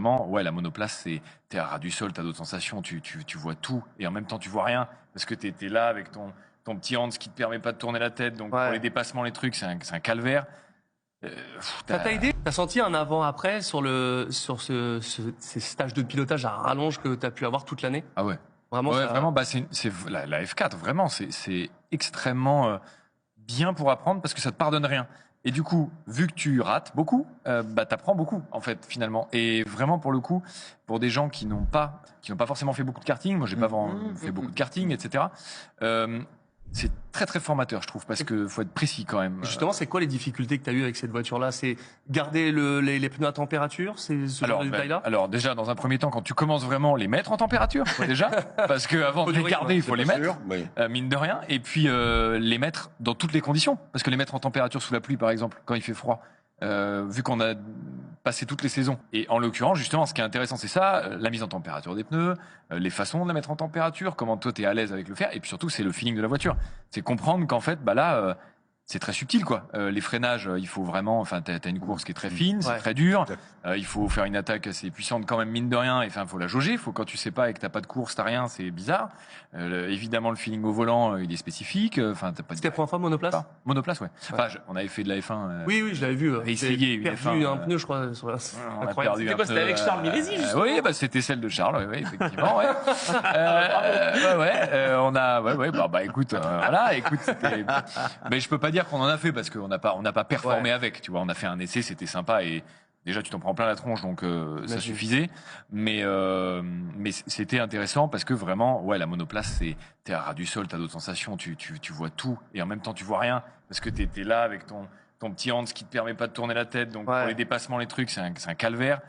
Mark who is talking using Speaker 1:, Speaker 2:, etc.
Speaker 1: Vraiment, ouais, la monoplace, t'es à ras du sol, t'as d'autres sensations, tu vois tout, et en même temps tu vois rien, parce que t'es là avec ton petit hand qui te permet pas de tourner la tête, donc pour les dépassements, les trucs, c'est un calvaire.
Speaker 2: Ça t'a aidé? T'as senti un avant-après sur ces stages de pilotage à rallonge que t'as pu avoir toute l'année?
Speaker 1: Ah ouais.
Speaker 2: Vraiment,
Speaker 1: Ouais,
Speaker 2: ça...
Speaker 1: vraiment, bah c'est la F4, vraiment, c'est extrêmement bien pour apprendre parce que ça te pardonne rien. Et du coup, vu que tu rates beaucoup, bah t'apprends beaucoup en fait finalement. Et vraiment pour le coup, pour des gens qui n'ont pas forcément fait beaucoup de karting, moi j'ai pas fait beaucoup de karting, etc. C'est très très formateur, je trouve, parce que faut être précis quand même.
Speaker 2: Justement, c'est quoi les difficultés que tu as eues avec cette voiture-là? C'est garder les pneus à température? C'est ce genre de détail-là?
Speaker 1: Alors déjà, dans un premier temps, quand tu commences vraiment, les mettre en température, déjà, parce que avant de les garder, il faut les mettre, mine de rien, et puis les mettre dans toutes les conditions, parce que les mettre en température sous la pluie, par exemple, quand il fait froid, vu qu'on a passé toutes les saisons. Et en l'occurrence, justement, ce qui est intéressant, c'est ça, la mise en température des pneus, les façons de la mettre en température, comment toi t'es à l'aise avec le faire, et puis surtout, c'est le feeling de la voiture. C'est comprendre qu'en fait, bah là, c'est très subtil, quoi. Les freinages, il faut vraiment, enfin, t'as une course qui est très fine, c'est très dur. Il faut faire une attaque assez puissante quand même, mine de rien. Et enfin, faut la jauger. Faut quand tu sais pas et que t'as pas de course, t'as rien, c'est bizarre. Évidemment, le feeling au volant, il est spécifique. Enfin, t'as pas.
Speaker 2: C'était la première fois monoplace?
Speaker 1: Monoplace, ouais. Enfin, on avait fait de la F1.
Speaker 2: Oui, je l'avais vu.
Speaker 1: Essayé une
Speaker 2: perdu
Speaker 1: F1.
Speaker 2: un pneu, je crois.
Speaker 1: On a perdu un pneu.
Speaker 3: C'était avec Charles Milesi, justement.
Speaker 1: Oui, bah c'était celle de Charles, oui, effectivement, ouais. Bah écoute, voilà, écoute, mais je peux pas dire qu'on en a fait parce qu'on n'a pas performé avec, tu vois. On a fait un essai, c'était sympa et déjà tu t'en prends plein la tronche, donc ça suffisait. Mais c'était intéressant parce que vraiment, ouais, la monoplace, t'es à ras du sol, t'as d'autres sensations, tu vois tout et en même temps tu vois rien parce que t'es là avec ton petit hand qui te permet pas de tourner la tête, donc pour les dépassements, les trucs, c'est un calvaire.